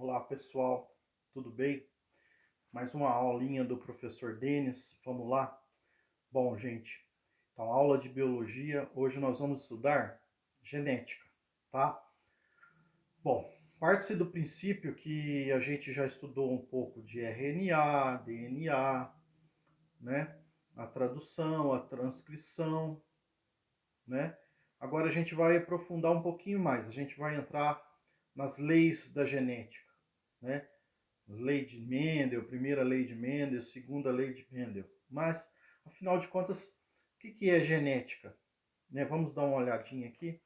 Olá pessoal, tudo bem? Mais uma aulinha do professor Denis, vamos lá? Bom, gente, então aula de biologia, hoje nós vamos estudar genética, tá? Bom, parte-se do princípio que a gente já estudou um pouco de RNA, DNA, né? A tradução, a transcrição, né? Agora a gente vai aprofundar um pouquinho mais, a gente vai entrar nas leis da genética, né? Lei de Mendel, primeira lei de Mendel, segunda lei de Mendel. Mas, afinal de contas, o que é genética? Né? Vamos dar uma olhadinha aqui.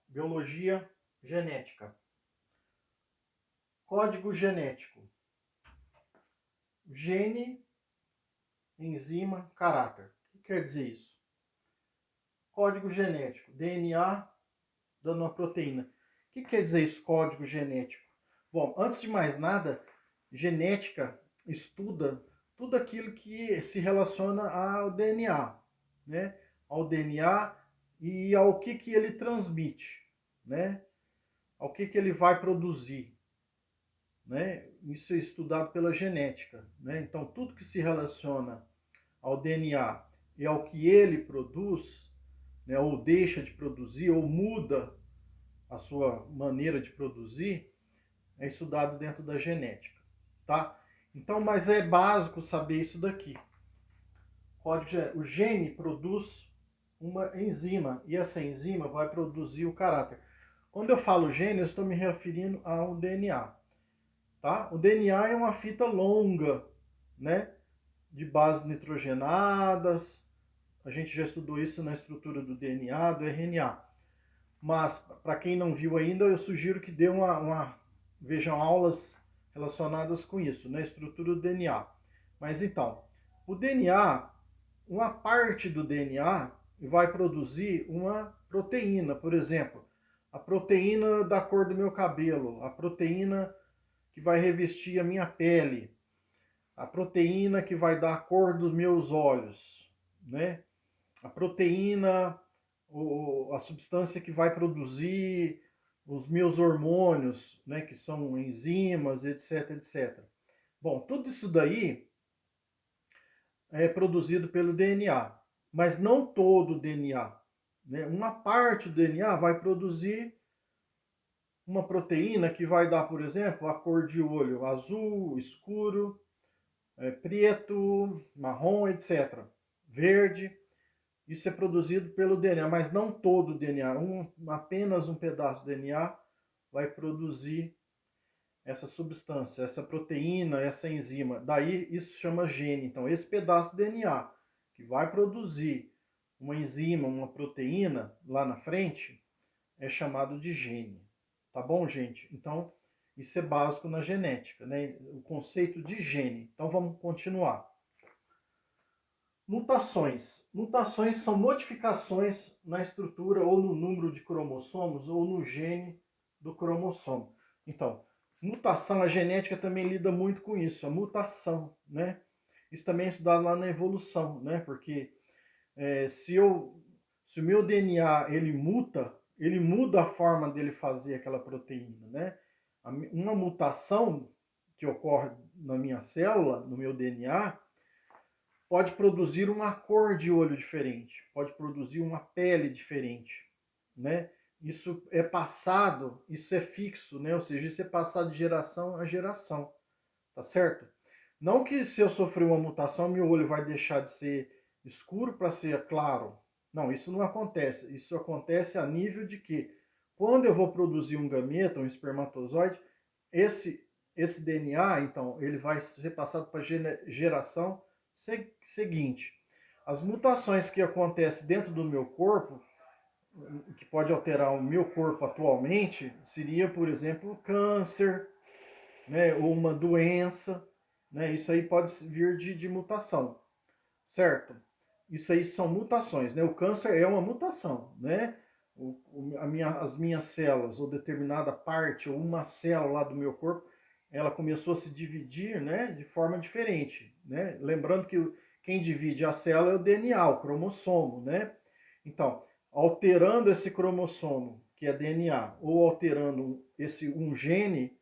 Biologia genética. Código genético. Gene, enzima, caráter. O que quer dizer isso? Código genético. DNA dando uma proteína. O que quer dizer isso, código genético? Bom, antes de mais nada, genética estuda tudo aquilo que se relaciona ao DNA, né? Ao DNA e ao que ele transmite, né? Ao que ele vai produzir, né? Isso é estudado pela genética, né? Então, tudo que se relaciona ao DNA e ao que ele produz, né? Ou deixa de produzir, ou muda a sua maneira de produzir, é estudado dentro da genética, tá? Então, mas é básico saber isso daqui. O gene produz uma enzima e essa enzima vai produzir o caráter. Quando eu falo gene, eu estou me referindo ao DNA, tá? O DNA é uma fita longa, né? De bases nitrogenadas. A gente já estudou isso na estrutura do DNA, do RNA. Mas, para quem não viu ainda, eu sugiro que dê vejam aulas relacionadas com isso, né? Estrutura do DNA. Mas então, o DNA, uma parte do DNA vai produzir uma proteína, por exemplo, a proteína da cor do meu cabelo, a proteína que vai revestir a minha pele, a proteína que vai dar a cor dos meus olhos, né? A proteína, a substância que vai produzir os meus hormônios, né, que são enzimas, etc, etc. Bom, tudo isso daí é produzido pelo DNA, mas não todo o DNA. Né? Uma parte do DNA vai produzir uma proteína que vai dar, por exemplo, a cor de olho azul, escuro, preto, marrom, etc. Verde. Isso é produzido pelo DNA, mas não todo o DNA. Apenas um pedaço do DNA vai produzir essa substância, essa proteína, essa enzima. Daí isso chama gene. Então, esse pedaço do DNA que vai produzir uma enzima, uma proteína lá na frente, é chamado de gene. Tá bom, gente? Então, isso é básico na genética, né? O conceito de gene. Então, vamos continuar. Mutações. Mutações são modificações na estrutura ou no número de cromossomos ou no gene do cromossomo. Então, mutação, a genética também lida muito com isso, a mutação, né? Isso também é estudado lá na evolução, né? Porque se o meu DNA ele muda a forma dele fazer aquela proteína, né? Uma mutação que ocorre na minha célula, no meu DNA, pode produzir uma cor de olho diferente, pode produzir uma pele diferente, né? Isso é passado, isso é fixo, né? Ou seja, isso é passado de geração a geração, tá certo? Não que se eu sofrer uma mutação, meu olho vai deixar de ser escuro para ser claro. Não, isso não acontece. Isso acontece a nível de que, quando eu vou produzir um gameta, um espermatozoide, esse DNA, então, ele vai ser passado para a geração seguinte. As mutações que acontecem dentro do meu corpo, que pode alterar o meu corpo atualmente, seria, por exemplo, câncer, né, ou uma doença, né? Isso aí pode vir de mutação, certo? Isso aí são mutações, né? O câncer é uma mutação, né? As minhas células, ou determinada parte, ou uma célula lá do meu corpo, ela começou a se dividir, né, de forma diferente, né? Lembrando que quem divide a célula é o DNA, o cromossomo, né? Então, alterando esse cromossomo, que é DNA, ou alterando esse um gene,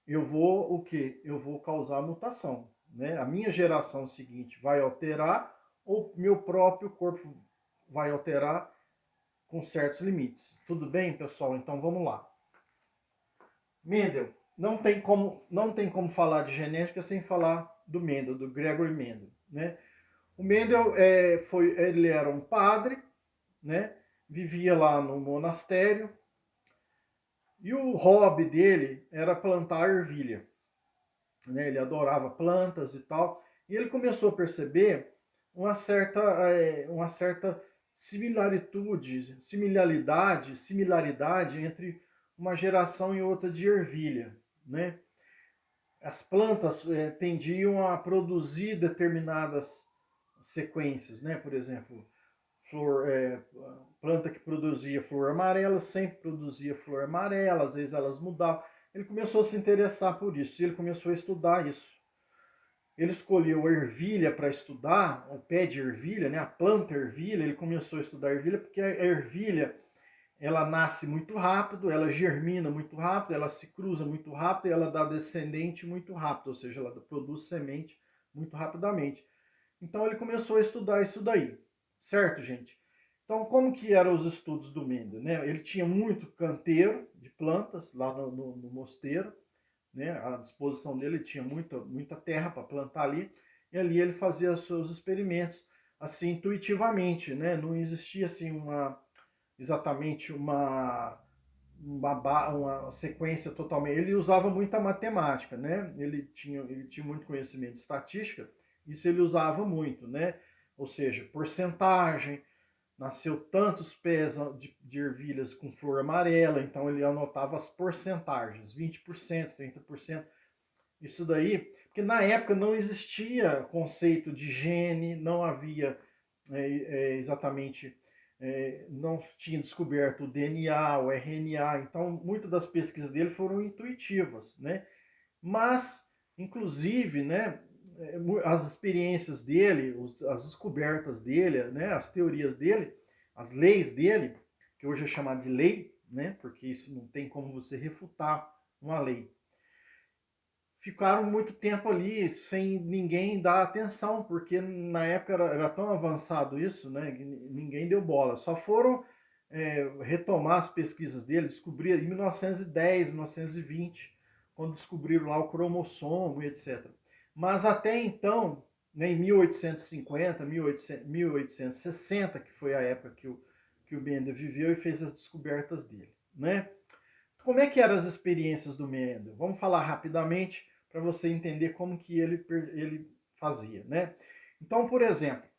eu vou o quê? Eu vou causar mutação, né? A minha geração seguinte vai alterar ou meu próprio corpo vai alterar com certos limites. Tudo bem, pessoal? Então vamos lá. Mendel, não tem como falar de genética sem falar do Mendel, do Gregory Mendel, né? O Mendel ele era um padre, né? Vivia lá no monastério e o hobby dele era plantar ervilha, né? Ele adorava plantas e tal. E ele começou a perceber uma certa similaridade entre uma geração e outra de ervilha, né? As plantas tendiam a produzir determinadas sequências, né? Por exemplo, planta que produzia flor amarela sempre produzia flor amarela, às vezes elas mudavam. Ele começou a se interessar por isso, e ele começou a estudar isso. Ele escolheu ervilha para estudar, o pé de ervilha, né, a planta ervilha. Ele começou a estudar ervilha porque a ervilha, ela nasce muito rápido, ela germina muito rápido, ela se cruza muito rápido e ela dá descendente muito rápido, ou seja, ela produz semente muito rapidamente. Então ele começou a estudar isso daí, certo, gente? Então, como que eram os estudos do Mendel, né? Ele tinha muito canteiro de plantas lá no mosteiro, né? À disposição dele tinha muita terra para plantar ali, e ali ele fazia os seus experimentos assim intuitivamente, né? Não existia assim exatamente uma sequência totalmente. Ele usava muita matemática, né? Ele tinha muito conhecimento de estatística, isso ele usava muito, né? Ou seja, porcentagem, nasceu tantos pés de ervilhas com flor amarela, então ele anotava as porcentagens, 20%, 30%. Isso daí, porque na época não existia conceito de gene, não havia exatamente, não tinha descoberto o DNA, o RNA, então muitas das pesquisas dele foram intuitivas, né? Mas, inclusive, né, as experiências dele, as descobertas dele, né, as teorias dele, as leis dele, que hoje é chamado de lei, né, porque isso não tem como você refutar uma lei, ficaram muito tempo ali sem ninguém dar atenção, porque na época era tão avançado isso, né, que ninguém deu bola. Só foram retomar as pesquisas dele, descobrir em 1910, 1920, quando descobriram lá o cromossomo e etc. Mas até então, né, em 1850, 1860, que foi a época que o Mendel viveu e fez as descobertas dele, né? Como é que eram as experiências do Mendel? Vamos falar rapidamente para você entender como que ele fazia, né? Então, por exemplo,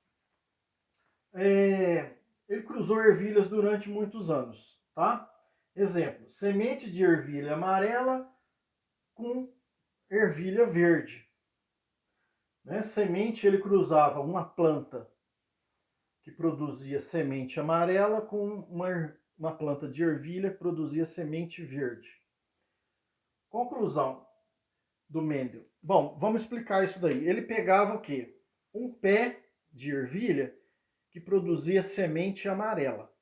ele cruzou ervilhas durante muitos anos, tá? Exemplo, semente de ervilha amarela com ervilha verde. Né? Semente, ele cruzava uma planta que produzia semente amarela com uma planta de ervilha que produzia semente verde. Conclusão do Mendel. Bom, vamos explicar isso daí. Ele pegava o quê? Um pé de ervilha que produzia semente amarela.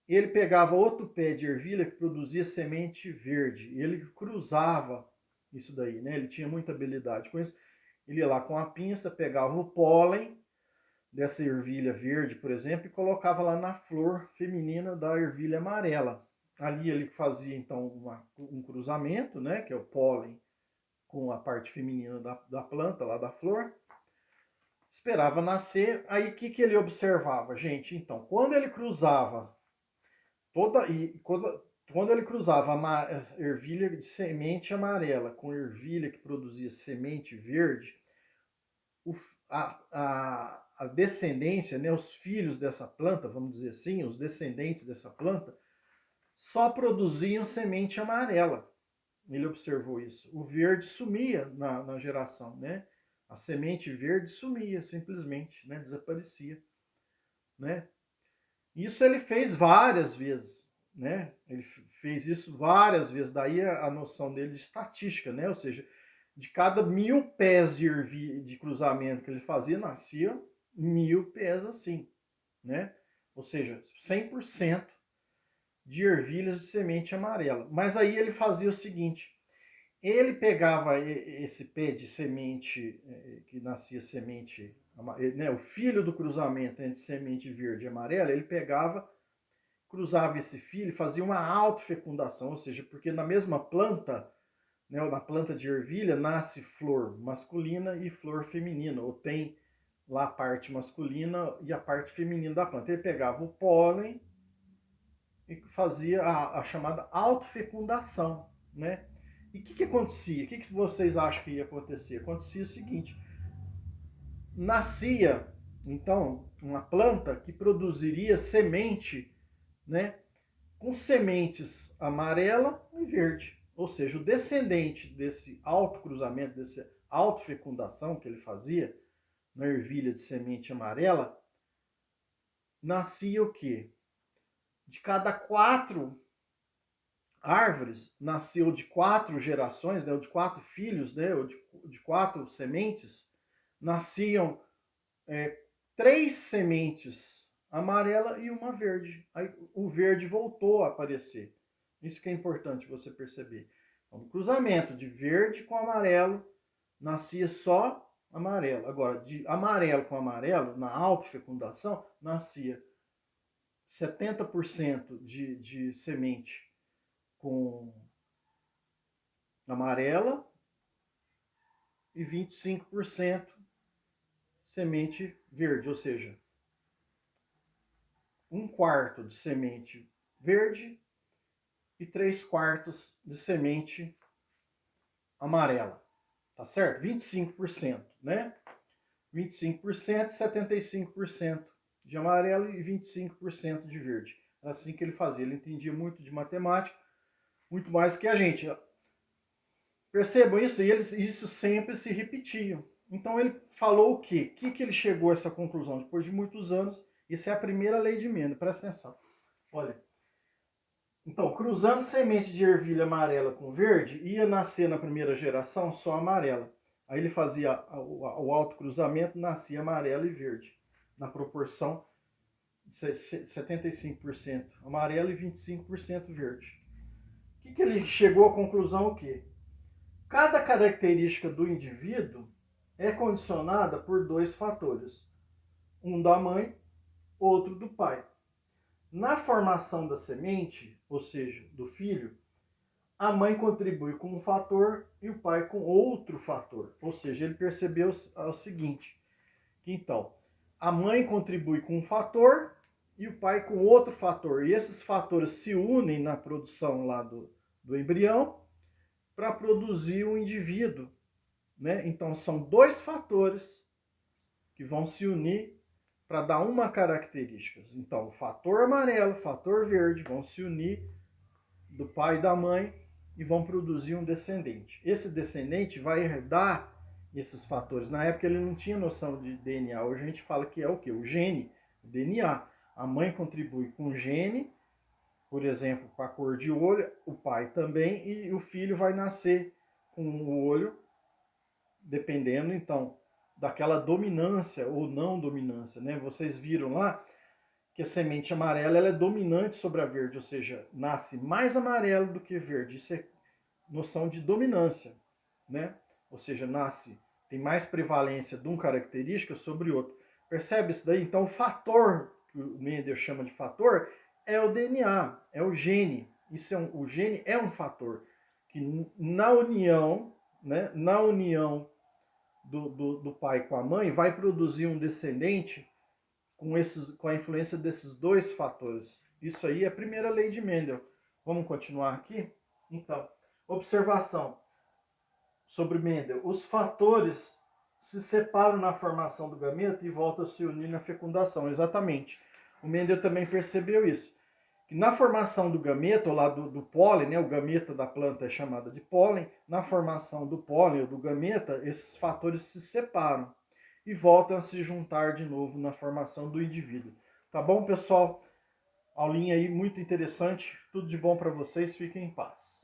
Ele pegava outro pé de ervilha que produzia semente verde. Ele cruzava isso daí, né? Ele tinha muita habilidade com isso. Ele ia lá com a pinça, pegava o pólen dessa ervilha verde, por exemplo, e colocava lá na flor feminina da ervilha amarela. Ali ele fazia então um cruzamento, né? Que é o pólen com a parte feminina da planta, lá da flor. Esperava nascer. Aí o que ele observava, gente? Então, quando ele cruzava quando ele cruzava a ervilha de semente amarela com ervilha que produzia semente verde, a descendência, né, os filhos dessa planta, vamos dizer assim, os descendentes dessa planta, só produziam semente amarela. Ele observou isso. O verde sumia na geração, né? A semente verde sumia simplesmente, né? Desaparecia, né? Isso ele fez várias vezes, né? Ele fez isso várias vezes. Daí a noção dele de estatística, né? Ou seja, de cada 1000 pés de cruzamento que ele fazia, nascia 1000 pés assim, né? Ou seja, 100% de ervilhas de semente amarela. Mas aí ele fazia o seguinte, ele pegava esse pé de semente, que nascia semente, né, o filho do cruzamento entre semente verde e amarela, ele pegava, cruzava esse filho e fazia uma autofecundação, ou seja, porque na mesma planta, né, na planta de ervilha, nasce flor masculina e flor feminina, ou tem lá a parte masculina e a parte feminina da planta. Ele pegava o pólen e fazia a chamada autofecundação, né? E o que acontecia? O que vocês acham que ia acontecer? Acontecia o seguinte, nascia, então, uma planta que produziria semente, né, com sementes amarela e verde. Ou seja, o descendente desse autocruzamento, dessa autofecundação que ele fazia na ervilha de semente amarela, nascia o quê? De cada 4 árvores, nasceu de 4 gerações, né, ou de 4 filhos, né, ou de 4 sementes, nasciam 3 sementes amarela e uma verde. Aí o verde voltou a aparecer. Isso que é importante você perceber. Então, no cruzamento de verde com amarelo, nascia só amarelo. Agora, de amarelo com amarelo, na autofecundação, nascia 70% de semente com amarela e 25% semente verde, ou seja, 1/4 de semente verde e 3/4 de semente amarela, tá certo? 25%, né? 25%, 75% de amarelo e 25% de verde. Era assim que ele fazia, ele entendia muito de matemática, muito mais que a gente. Percebam isso? E isso sempre se repetia. Então ele falou o quê? O que ele chegou a essa conclusão? Depois de muitos anos, isso é a primeira lei de Mendel, presta atenção. Olha, então, cruzando semente de ervilha amarela com verde, ia nascer na primeira geração só amarela. Aí ele fazia o autocruzamento, nascia amarelo e verde, na proporção de 75% amarelo e 25% verde. O que ele chegou à conclusão? O quê? Cada característica do indivíduo é condicionada por 2 fatores. Um da mãe, outro do pai. Na formação da semente, ou seja, do filho, a mãe contribui com um fator e o pai com outro fator. Ou seja, ele percebeu o seguinte, que então, a mãe contribui com um fator e o pai com outro fator. E esses fatores se unem na produção lá do embrião para produzir um indivíduo, né? Então são 2 fatores que vão se unir para dar uma característica. Então o fator amarelo, o fator verde vão se unir do pai e da mãe e vão produzir um descendente. Esse descendente vai herdar esses fatores. Na época ele não tinha noção de DNA. Hoje a gente fala que é o quê? O gene, o DNA. A mãe contribui com o gene, por exemplo, com a cor de olho, o pai também, e o filho vai nascer com o olho, dependendo, então, daquela dominância ou não dominância, né? Vocês viram lá que a semente amarela ela é dominante sobre a verde, ou seja, nasce mais amarelo do que verde. Isso é noção de dominância, né? Ou seja, tem mais prevalência de uma característica sobre outro. Percebe isso daí? Então, o fator, que o Mendel chama de fator, é o DNA, é o gene. O gene é um fator que na união, né, na união do pai com a mãe, vai produzir um descendente com a influência desses 2 fatores. Isso aí é a primeira lei de Mendel. Vamos continuar aqui? Então, observação sobre Mendel. Os fatores se separam na formação do gameto e voltam a se unir na fecundação. Exatamente. O Mendel também percebeu isso. Que na formação do gameto, ou lá do pólen, né, o gameta da planta é chamada de pólen, na formação do pólen ou do gameta, esses fatores se separam e voltam a se juntar de novo na formação do indivíduo. Tá bom, pessoal? Aulinha aí muito interessante. Tudo de bom para vocês. Fiquem em paz.